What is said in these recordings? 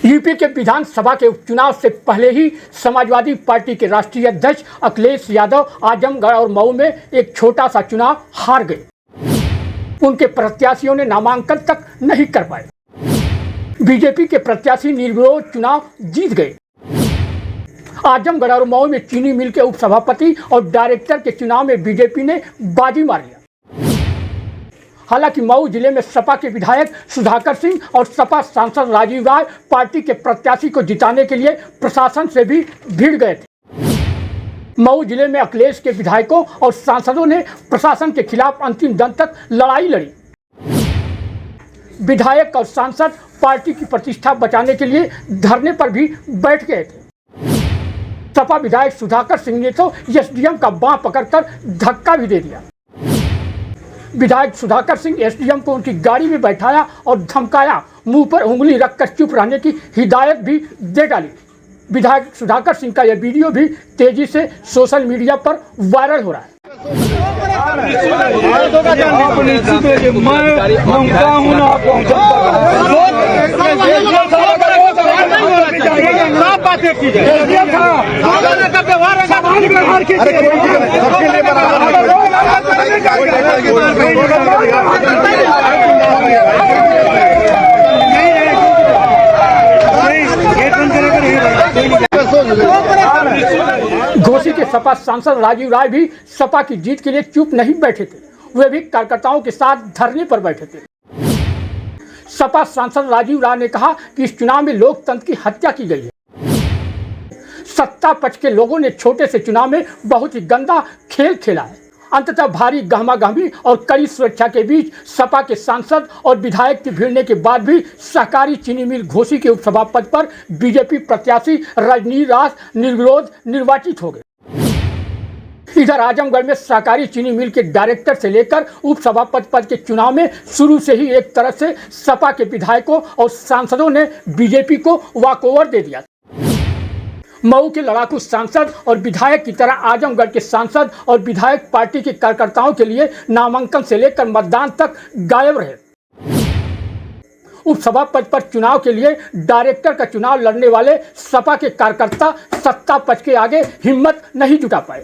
UP के विधानसभा के उपचुनाव से पहले ही समाजवादी पार्टी के राष्ट्रीय अध्यक्ष अखिलेश यादव आजमगढ़ और मऊ में एक छोटा सा चुनाव हार गए। उनके प्रत्याशियों ने नामांकन तक नहीं कर पाए। बीजेपी के प्रत्याशी निर्विरोध चुनाव जीत गए। आजमगढ़ और मऊ में चीनी मिल के उपसभापति और डायरेक्टर के चुनाव में बीजेपी ने बाजी मार लिया। हालांकि मऊ जिले में सपा के विधायक सुधाकर सिंह और सपा सांसद राजीव राय पार्टी के प्रत्याशी को जिताने के लिए प्रशासन से भी भिड़ गए थे। मऊ जिले में अखिलेश के विधायकों और सांसदों ने प्रशासन के खिलाफ अंतिम दम तक लड़ाई लड़ी। विधायक और सांसद पार्टी की प्रतिष्ठा बचाने के लिए धरने पर भी बैठ गए थे। सपा विधायक सुधाकर सिंह ने तो एसडीएम का बांह पकड़कर धक्का भी दे दिया। विधायक सुधाकर सिंह एसडीएम को उनकी गाड़ी में बैठाया और धमकाया, मुंह पर उंगली रखकर चुप रहने की हिदायत भी दे डाली। विधायक सुधाकर सिंह का यह वीडियो भी तेजी से सोशल मीडिया पर वायरल हो रहा है। घोसी के सपा सांसद राजीव राय भी सपा की जीत के लिए चुप नहीं बैठे थे। वे भी कार्यकर्ताओं के साथ धरने पर बैठे थे। सपा सांसद राजीव राय ने कहा कि इस चुनाव में लोकतंत्र की हत्या की गई है। सत्ता पक्ष के लोगों ने छोटे से चुनाव में बहुत ही गंदा खेल खेला है। अंततः भारी गहमागहमी और कड़ी सुरक्षा के बीच सपा के सांसद और विधायक के भिड़ने के बाद भी सहकारी चीनी मिल घोसी के उपसभापति पर बीजेपी प्रत्याशी रजनी रास निर्विरोध निर्वाचित हो गए। इधर आजमगढ़ में सहकारी चीनी मिल के डायरेक्टर से लेकर उपसभापति पद के चुनाव में शुरू से ही एक तरह से सपा के विधायकों और सांसदों ने बीजेपी को वॉकओवर दे दिया। मऊ के लड़ाकू सांसद और विधायक की तरह आजमगढ़ के सांसद और विधायक पार्टी के कार्यकर्ताओं के लिए नामांकन से लेकर मतदान तक गायब रहे। उपसभापति पर चुनाव के लिए डायरेक्टर का चुनाव लड़ने वाले सपा के कार्यकर्ता सत्ता पक्ष के आगे हिम्मत नहीं जुटा पाए।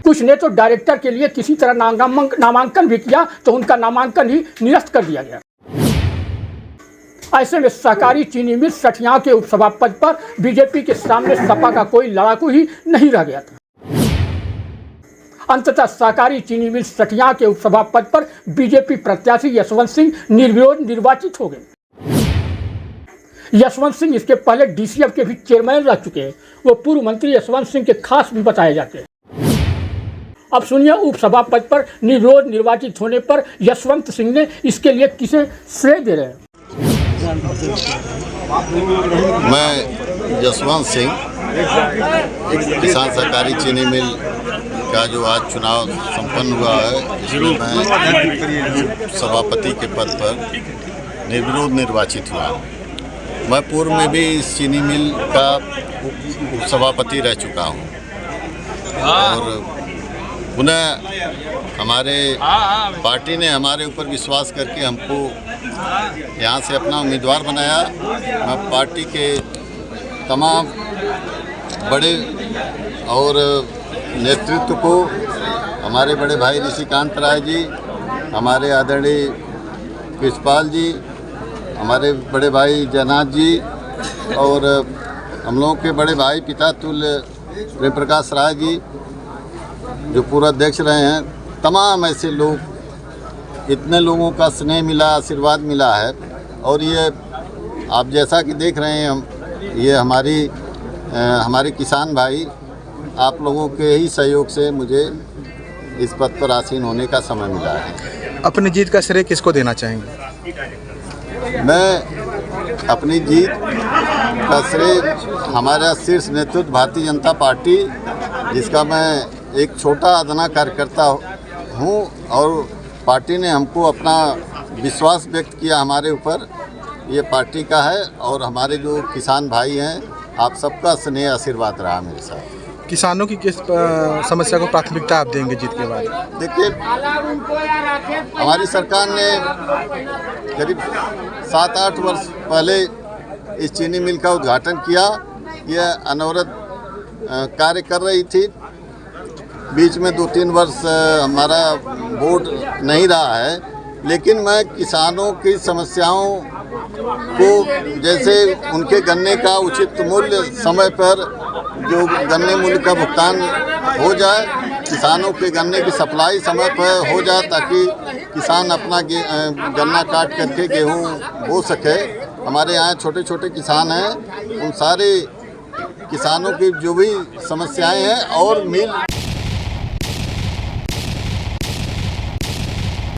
कुछ ने तो डायरेक्टर के लिए किसी तरह नामांकन भी किया तो उनका नामांकन ही निरस्त कर दिया गया। ऐसे में सहकारी चीनी मिल सठिया के उपसभापति पर बीजेपी के सामने सपा का कोई लड़ाकू ही नहीं रह गया था। अंततः सहकारी चीनी मिल सठिया के उपसभापति पर बीजेपी प्रत्याशी यशवंत सिंह निर्विरोध निर्वाचित हो गए। यशवंत सिंह इसके पहले डीसीएफ के भी चेयरमैन रह चुके हैं। वो पूर्व मंत्री यशवंत सिंह के खास भी बताए जाते हैं। अब सुनिए उपसभापति पर निर्विरोध निर्वाचित होने पर यशवंत सिंह ने इसके लिए किसे श्रेय दे रहे हैं। मैं यशवंत सिंह किसान सहकारी चीनी मिल का जो आज चुनाव संपन्न हुआ है, इसमें मैं सभापति के पद पर निर्विरोध निर्वाचित हुआ। मैं पूर्व में भी इस चीनी मिल का उपसभापति रह चुका हूँ और पुनः हमारे पार्टी ने हमारे ऊपर विश्वास करके हमको यहाँ से अपना उम्मीदवार बनाया। मैं पार्टी के तमाम बड़े और नेतृत्व को, हमारे बड़े भाई ऋषिकांत राय जी, हमारे आदरणीय कृष्णपाल जी, हमारे बड़े भाई जयनाथ जी और हम लोगों के बड़े भाई पिता तुल्य प्रेम प्रकाश राय जी जो पूरा अध्यक्ष रहे हैं, तमाम ऐसे लोग, इतने लोगों का स्नेह मिला, आशीर्वाद मिला है। और ये आप जैसा कि देख रहे हैं, ये हमारे किसान भाई आप लोगों के ही सहयोग से मुझे इस पद पर आसीन होने का समय मिला है। अपनी जीत का श्रेय किसको देना चाहेंगे? मैं अपनी जीत का श्रेय हमारा शीर्ष नेतृत्व भारतीय जनता पार्टी, जिसका मैं एक छोटा अदना कार्यकर्ता हूँ और पार्टी ने हमको अपना विश्वास व्यक्त किया हमारे ऊपर, ये पार्टी का है। और हमारे जो किसान भाई हैं, आप सबका स्नेह आशीर्वाद रहा मेरे साथ। किसानों की किस समस्या को प्राथमिकता आप देंगे जीत के बाद? देखिए, हमारी सरकार ने करीब 7-8 वर्ष पहले इस चीनी मिल का उद्घाटन किया। यह अनवरत कार्य कर रही थी। बीच में 2-3 वर्ष हमारा बोर्ड नहीं रहा है, लेकिन मैं किसानों की समस्याओं को, जैसे उनके गन्ने का उचित मूल्य समय पर, जो गन्ने मूल्य का भुगतान हो जाए, किसानों के गन्ने की सप्लाई समय पर हो जाए, ताकि किसान अपना गन्ना काट करके गेहूँ बो सके। हमारे यहाँ छोटे छोटे किसान हैं, उन सारे किसानों की जो भी समस्याएं हैं और मिल